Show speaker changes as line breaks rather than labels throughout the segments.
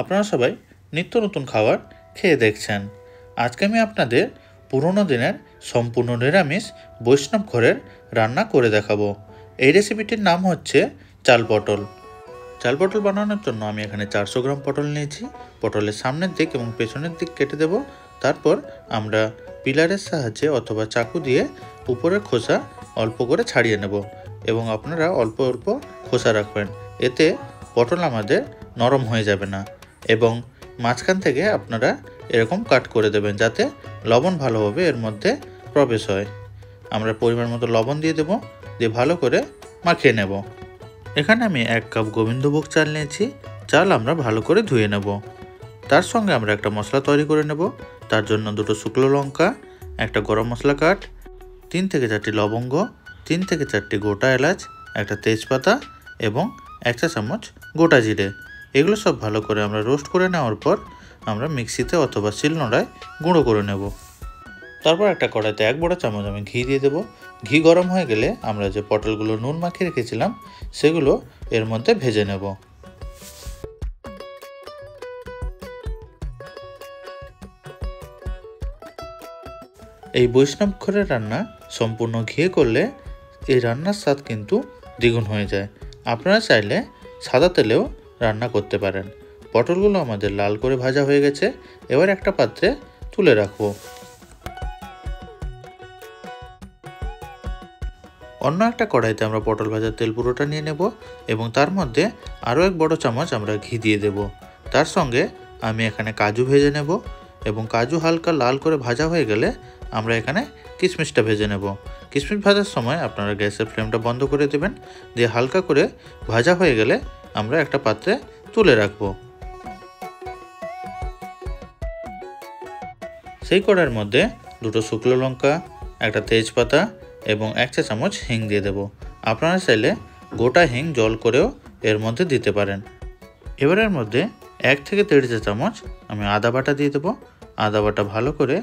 আপনারা সবাই নিত্য নতুন খাবার খেয়ে দেখছেন। আজকে আমি আপনাদের পুরনো দিনের সম্পূর্ণ নিরামিষ বৈষ্ণব ঘরের রান্না করে দেখাবো। এই রেসিপিটির নাম হচ্ছে চাল পটল। চাল পটল বানানোর জন্য আমি এখানে 400 গ্রাম পটল নিয়েছি। পটলের সামনের দিক এবং পেছনের দিক কেটে দেব। তারপর আমরা পিলারের সাহায্যে অথবা চাকু দিয়ে উপরের খোসা অল্প করে ছাড়িয়ে নেব এবং আপনারা অল্প অল্প খোসা রাখবেন, এতে পটল আমাদের নরম হয়ে যাবে না। এবং মাঝখান থেকে আপনারা এরকম কাট করে দেবেন যাতে লবণ ভালোভাবে এর মধ্যে প্রবেশ হয়। আমরা পরিমাণ মতো লবণ দিয়ে দেব, দিয়ে ভালো করে মাখিয়ে নেব। এখানে আমি 1 কাপ গোবিন্দভোগ চাল নিয়েছি। চাল আমরা ভালো করে ধুয়ে নেব। তার সঙ্গে আমরা একটা মশলা তৈরি করে নেব। তার জন্য 2টো শুকনো লঙ্কা, একটা গরম মশলা কাঠ, 3 থেকে 4টি লবঙ্গ, 3 থেকে 4টি গোটা এলাচ, একটা তেজপাতা এবং 1 চা চামচ গোটা জিরে। এগুলো সব ভালো করে আমরা রোস্ট করে নেওয়ার পর আমরা মিক্সিতে অথবা শিলনোড়ায় গুঁড়ো করে নেব। তারপর একটা কড়াইতে 1 বড় চামচ আমি ঘি দিয়ে দেব। ঘি গরম হয়ে গেলে আমরা যে পটলগুলো নুন মাখিয়ে রেখেছিলাম সেগুলো এর মধ্যে ভেজে নেব। এই বৈষ্ণব ঘরের রান্না সম্পূর্ণ ঘিয়ে করলে এই রান্নার স্বাদ কিন্তু দ্বিগুণ হয়ে যায়। আপনারা চাইলে সাদা তেলেও রান্না করতে পারেন। পটলগুলো আমাদের লাল করে ভাজা হয়ে গেছে। এবার একটা পাত্রে তুলে রাখবো। অন্য একটা কড়াইতে আমরা পটল ভাজার তেল পুরোটা নিয়ে নেব এবং তার মধ্যে আরও 1 বড় চামচ আমরা ঘি দিয়ে দেব। তার সঙ্গে আমি এখানে কাজু ভেজে নেব এবং কাজু হালকা লাল করে ভাজা হয়ে গেলে আমরা এখানে কিশমিশটা ভেজে নেব। কিশমিশ ভাজার সময় আপনারা গ্যাসের ফ্লেমটা বন্ধ করে দেবেন, দিয়ে হালকা করে ভাজা হয়ে গেলে আমরা একটা পাত্রে তুলে রাখব। সেই কড়াইয়ের মধ্যে 2টো শুকনো লঙ্কা, একটা তেজপাতা এবং 1 চা চামচ হিং দিয়ে দেব। আপনারা চাইলে গোটা হিং জল করেও এর মধ্যে দিতে পারেন। এবারের মধ্যে 1 থেকে 1.5 চা চামচ আমি আদা বাটা দিয়ে দেবো। আদা বাটা ভালো করে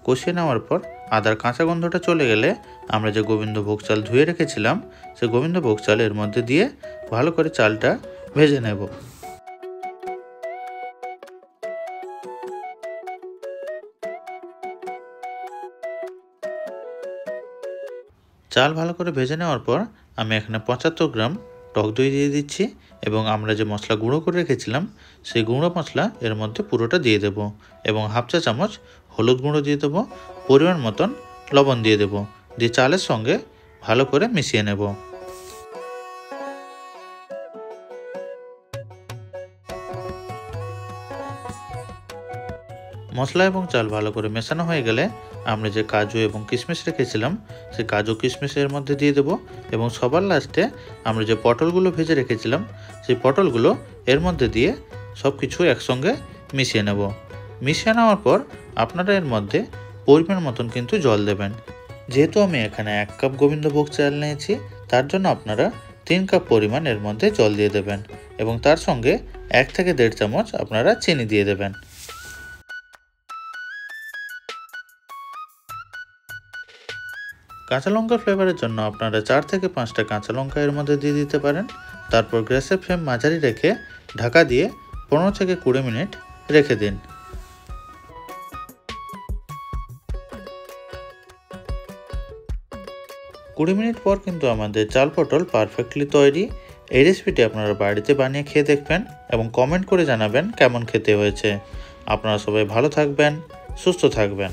কষিয়ে নেওয়ার পর আদার কাঁচা গন্ধটা চলে গেলে আমরা যে গোবিন্দভোগ চাল ধুয়ে রেখেছিলাম সেই গোবিন্দভোগ চাল এর মধ্যে দিয়ে ভালো করে চালটা ভেজে নেব। চাল ভালো করে ভেজে নেওয়ার পর আমি এখানে 75 গ্রাম টক দই দিয়ে দিচ্ছি এবং আমরা যে মশলা গুঁড়ো করে রেখেছিলাম সেই গুঁড়ো মশলা এর মধ্যে পুরোটা দিয়ে দেব এবং 1/2 চা চামচ হলুদ গুঁড়ো দিয়ে দেবো, পরিমাণ মতন লবণ দিয়ে দেব, দিয়ে চালের সঙ্গে ভালো করে মিশিয়ে নেব। মশলা এবং চাল ভালো করে মেশানো হয়ে গেলে আমরা যে কাজু এবং কিশমিশ রেখেছিলাম সেই কাজু কিশমিশের মধ্যে দিয়ে দেব এবং সবার লাস্টে আমরা যে পটলগুলো ভেজে রেখেছিলাম সেই পটলগুলো এর মধ্যে দিয়ে সব কিছু একসঙ্গে মিশিয়ে নেব। মিশিয়ে নেওয়ার পর আপনারা এর মধ্যে পরিমাণ মতন কিন্তু জল দেবেন। যেহেতু আমি এখানে 1 কাপ গোবিন্দভোগ চাল নিয়েছি তার জন্য আপনারা 3 কাপ পরিমাণ এর মধ্যে জল দিয়ে দেবেন এবং তার সঙ্গে 1 থেকে 1.5 চামচ আপনারা চিনি দিয়ে দেবেন। কাঁচা লঙ্কার ফ্লেভারের জন্য আপনারা 4 থেকে 5টা কাঁচা লঙ্কা এর মধ্যে দিয়ে দিতে পারেন। তারপর গ্যাসের ফ্লেম মাঝারি রেখে ঢাকা দিয়ে 15 থেকে 20 মিনিট রেখে দিন। কুড়ি মিনিট পর কিন্তু আমাদের চাল পটল পারফেক্টলি তৈরি। এই রেসিপিটি আপনারা বাড়িতে বানিয়ে খেয়ে দেখবেন এবং কমেন্ট করে জানাবেন কেমন খেতে হয়েছে। আপনারা সবাই ভালো থাকবেন, সুস্থ থাকবেন।